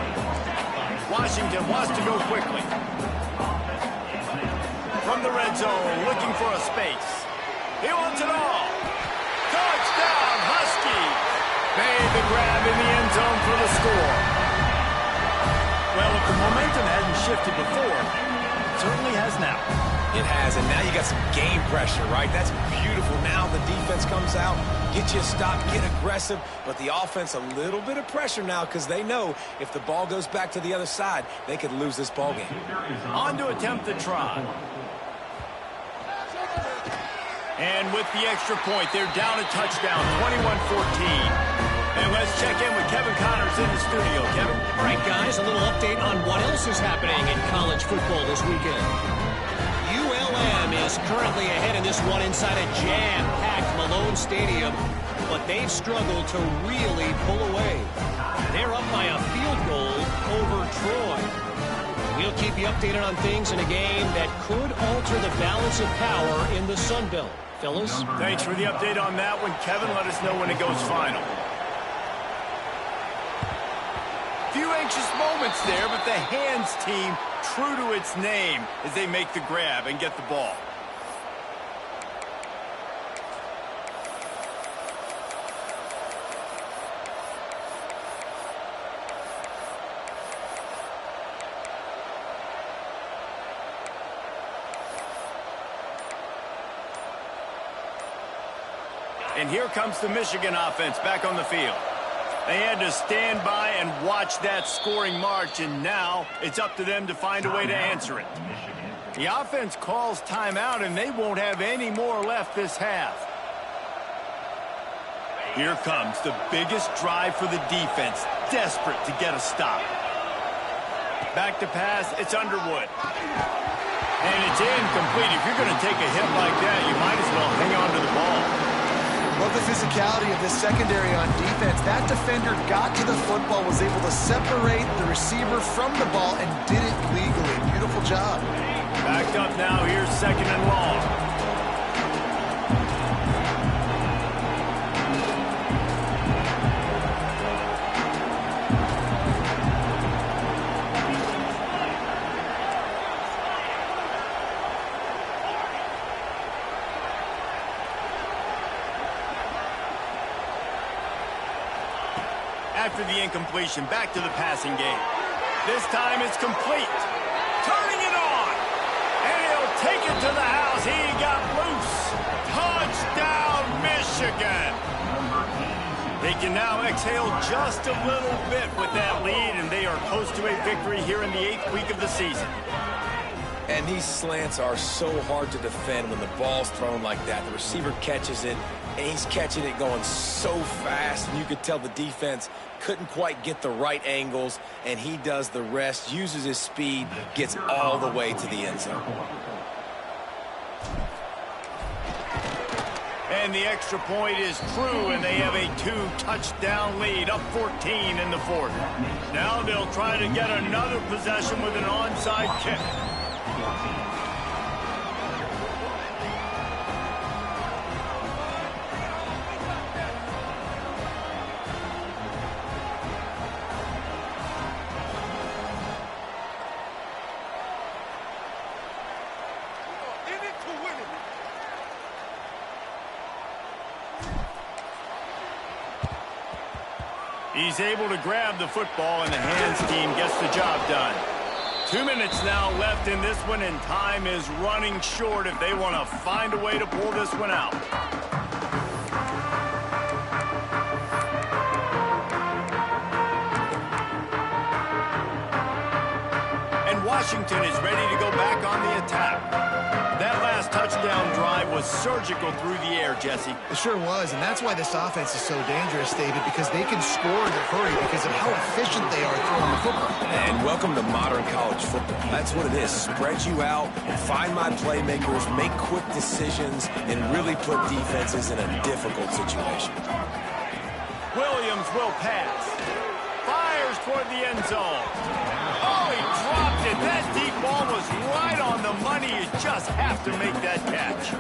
S1: Washington wants to go quickly. From the red zone, looking for a space. He wants it all. Touchdown, Husky. Made the grab in the end zone for the score. Well, if the momentum hasn't shifted before, it certainly has now.
S3: It has, and now you got some game pressure, right? That's beautiful. Now the defense comes out, get you a stop, get aggressive, but the offense a little bit of pressure now because they know if the ball goes back to the other side, they could lose this ball game.
S1: On to attempt the try. And with the extra point, they're down a touchdown, 21-14. And let's check in with Kevin Connors in the studio. Kevin?
S4: All right, guys, a little update on what else is happening in college football this weekend. Lamb is currently ahead in this one inside a jam-packed Malone Stadium, but they've struggled to really pull away. They're up by a field goal over Troy. We'll keep you updated on things in a game that could alter the balance of power in the Sun Belt. Phyllis?
S1: Thanks for the update on that one, Kevin. Let us know when it goes final. Few anxious moments there, but the hands team true to its name as they make the grab and get the ball. And here comes the Michigan offense back on the field. They had to stand by and watch that scoring march, and now it's up to them to find a way to answer it. The offense calls timeout, and they won't have any more left this half. Here comes the biggest drive for the defense, desperate to get a stop. Back to pass, it's Underwood. And it's incomplete. If you're going to take a hit like that, you might as well hang on to the ball.
S2: Love the physicality of this secondary on defense. That defender got to the football, was able to separate the receiver from the ball, and did it legally. Beautiful job.
S1: Backed up now. Here's second and long. After the incompletion, back to the passing game. This time it's complete. Turning it on. And he'll take it to the house. He got loose. Touchdown, Michigan. They can now exhale just a little bit with that lead, and they are close to a victory here in the 8th week of the season.
S3: And these slants are so hard to defend when the ball's thrown like that. The receiver catches it, and he's catching it going so fast, and you could tell the defense couldn't quite get the right angles, and he does the rest, uses his speed, gets all the way to the end zone.
S1: And the extra point is true, and they have a 2-touchdown lead, up 14 in the 4th. Now they'll try to get another possession with an onside kick. He's able to grab the football, and the hands team gets the job done. 2 minutes now left in this one, and time is running short if they want to find a way to pull this one out. And Washington is ready to go back on the attack. That last touchdown drive was surgical through the air, Jesse.
S2: It sure was, and that's why this offense is so dangerous, David, because they can score in a hurry because of how efficient they are throwing the football.
S3: And welcome to modern college football. That's what it is. Spread you out, find my playmakers, make quick decisions, and really put defenses in a difficult situation.
S1: Williams will pass. Fires toward the end zone. Oh, he dropped it. That deep ball was right on the money. You just have to make that catch.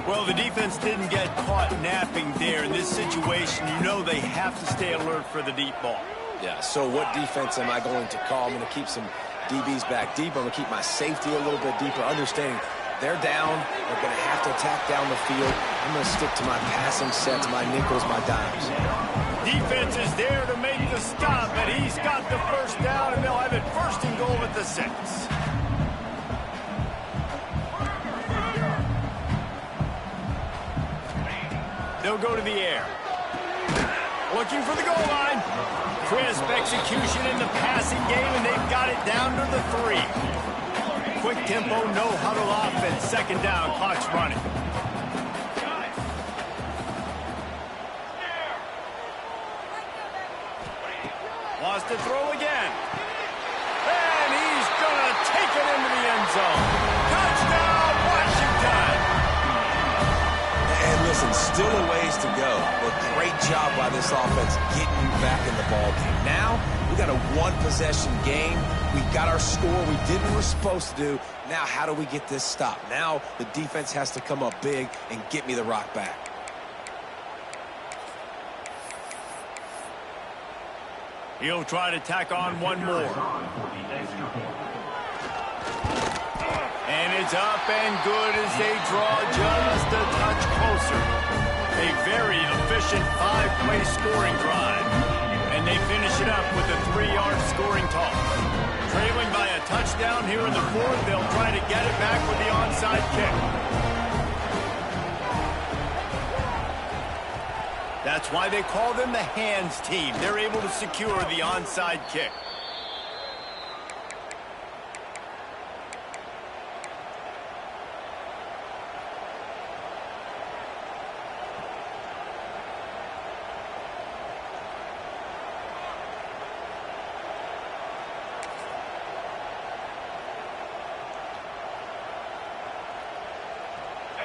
S1: Well, the defense didn't get caught napping there. In this situation, you know they have to stay alert for the deep ball.
S3: Yeah, so what defense am I going to call? I'm going to keep some DBs back deep. I'm going to keep my safety a little bit deeper, understanding they're down. They're going to have to attack down the field. I'm going to stick to my passing sets, my nickels, my dimes.
S1: Defense is there to make the stop, but he's got the first down, and they'll have it 1st and goal at the 6. They'll go to the air. Looking for the goal line. Crisp execution in the passing game, and they've got it down to the 3. Quick tempo, no huddle offense. 2nd down, clock's running. Lost to throw again. And he's going to take it into the end zone. Touchdown, Washington!
S3: But great job by this offense getting you back in the ball game. Now, we got a one-possession game. We got our score. We did what we're supposed to do. Now, how do we get this stopped? Now, the defense has to come up big and get me the rock back.
S1: He'll try to tack on one more. And it's up and good as they draw just a touch closer. A very efficient 5-play scoring drive. And they finish it up with a 3-yard scoring toss. Trailing by a touchdown here in the fourth, they'll try to get it back with the onside kick. That's why they call them the hands team. They're able to secure the onside kick.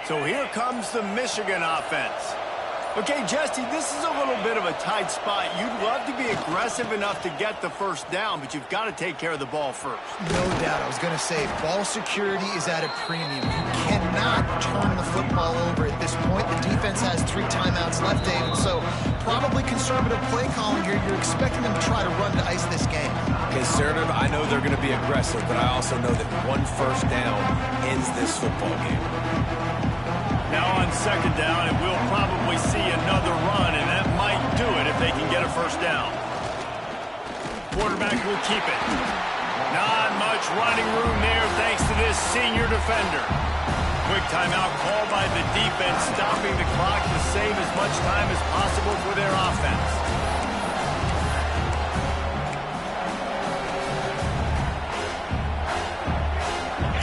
S1: So here comes the Michigan offense. Okay, Jesse, this is a little bit of a tight spot. You'd love to be aggressive enough to get the first down, but you've got to take care of the ball first.
S2: No doubt. I was going to say, ball security is at a premium. You cannot turn the football over at this point. The defense has 3 timeouts left, David, so probably conservative play calling here. You're expecting them to try to run to ice this game.
S3: Conservative, I know they're going to be aggressive, but I also know that one first down ends this football game.
S1: Now on second down, and we'll probably see another run, and that might do it if they can get a first down. Quarterback will keep it. Not much running room there thanks to this senior defender. Quick timeout called by the defense, stopping the clock to save as much time as possible for their offense.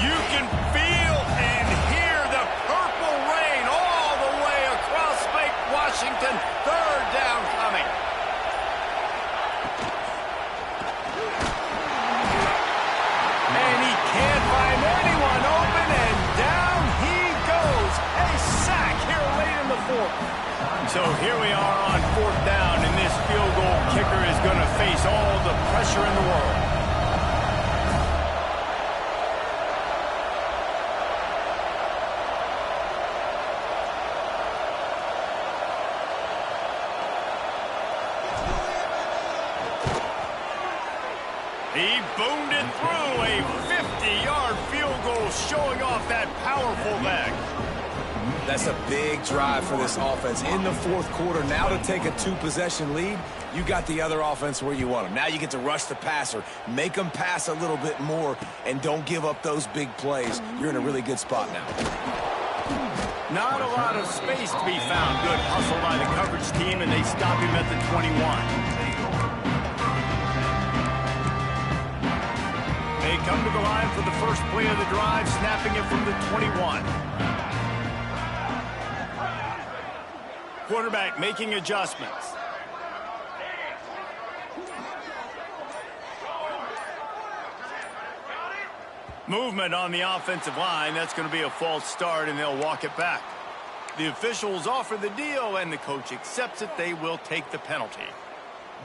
S1: You can feel and hear the purple rain all the way across Lake Washington. Third down coming. And he can't find anyone open, and down he goes. A sack here late in the fourth. So here we are on fourth down, and this field goal kicker is going to face all the pressure in the world. He boomed it through, a 50-yard field goal showing off that powerful leg.
S3: That's a big drive for this offense in the fourth quarter. Now to take a 2-possession lead, you got the other offense where you want them. Now you get to rush the passer, make them pass a little bit more, and don't give up those big plays. You're in a really good spot now.
S1: Not a lot of space to be found. Good hustle by the coverage team, and they stop him at the 21. They come to the line for the first play of the drive, snapping it from the 21. Quarterback making adjustments. Movement on the offensive line. That's going to be a false start, and they'll walk it back. The officials offer the deal, and the coach accepts it. They will take the penalty.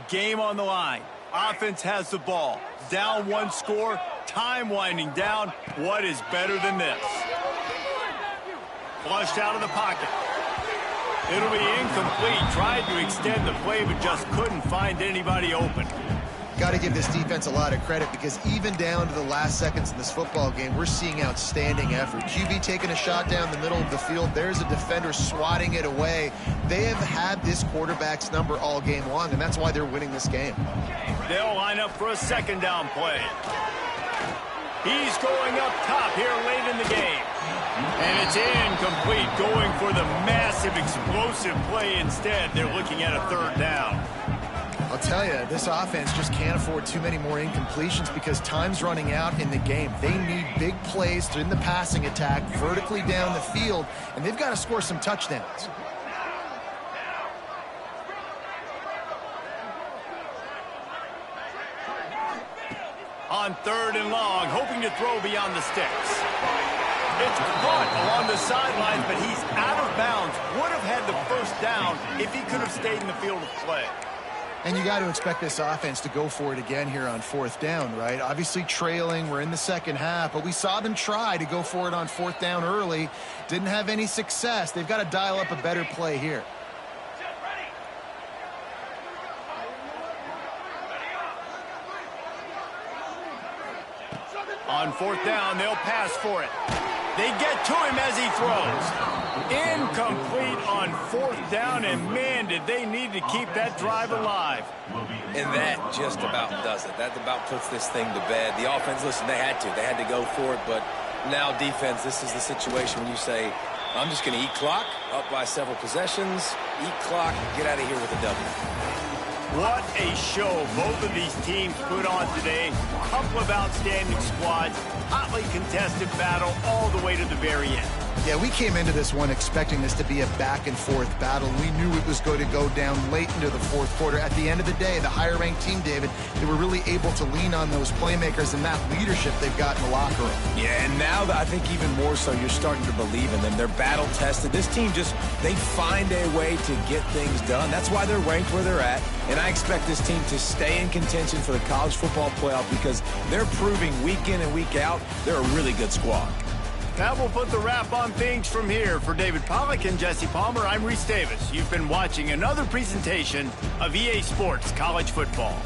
S1: Game on the line. Offense has the ball. Down 1 score. Time winding down. What is better than this? Flushed out of the pocket. It'll be incomplete. Tried to extend the play, but just couldn't find anybody open.
S2: Got to give this defense a lot of credit, because even down to the last seconds in this football game, we're seeing outstanding effort. QB taking a shot down the middle of the field. There's a defender swatting it away. They have had this quarterback's number all game long, and that's why they're winning this game.
S1: They'll line up for a second down play. He's going up top here late in the game. And it's incomplete, going for the massive explosive play instead. They're looking at a third down.
S2: I'll tell you, this offense just can't afford too many more incompletions because time's running out in the game. They need big plays in the passing attack, vertically down the field, and they've got to score some touchdowns.
S1: On third and long, hoping to throw beyond the sticks. It's caught along the sidelines, but he's out of bounds, would have had the first down if he could have stayed in the field of play.
S2: And you got to expect this offense to go for it again here on fourth down, right? Obviously trailing, we're in the second half, but we saw them try to go for it on fourth down early. Didn't have any success. They've got to dial up a better play here.
S1: On fourth down, they'll pass for it. They get to him as he throws. Incomplete on fourth down, and man, did they need to keep that drive alive.
S3: And that just about does it. That about puts this thing to bed. The offense, listen, they had to go for it, but now defense, this is the situation when you say, I'm just going to eat clock, up by several possessions, eat clock, get out of here with a W.
S1: What a show both of these teams put on today. A couple of outstanding squads, hotly contested battle all the way to the very end.
S2: Yeah, we came into this one expecting this to be a back-and-forth battle. We knew it was going to go down late into the fourth quarter. At the end of the day, the higher-ranked team, David, they were really able to lean on those playmakers and that leadership they've got in the locker room.
S3: Yeah, and now I think even more so, you're starting to believe in them. They're battle-tested. This team they find a way to get things done. That's why they're ranked where they're at. And I expect this team to stay in contention for the college football playoff because they're proving week in and week out they're a really good squad.
S1: That will put the wrap on things from here. For David Pollack and Jesse Palmer, I'm Reese Davis. You've been watching another presentation of EA Sports College Football.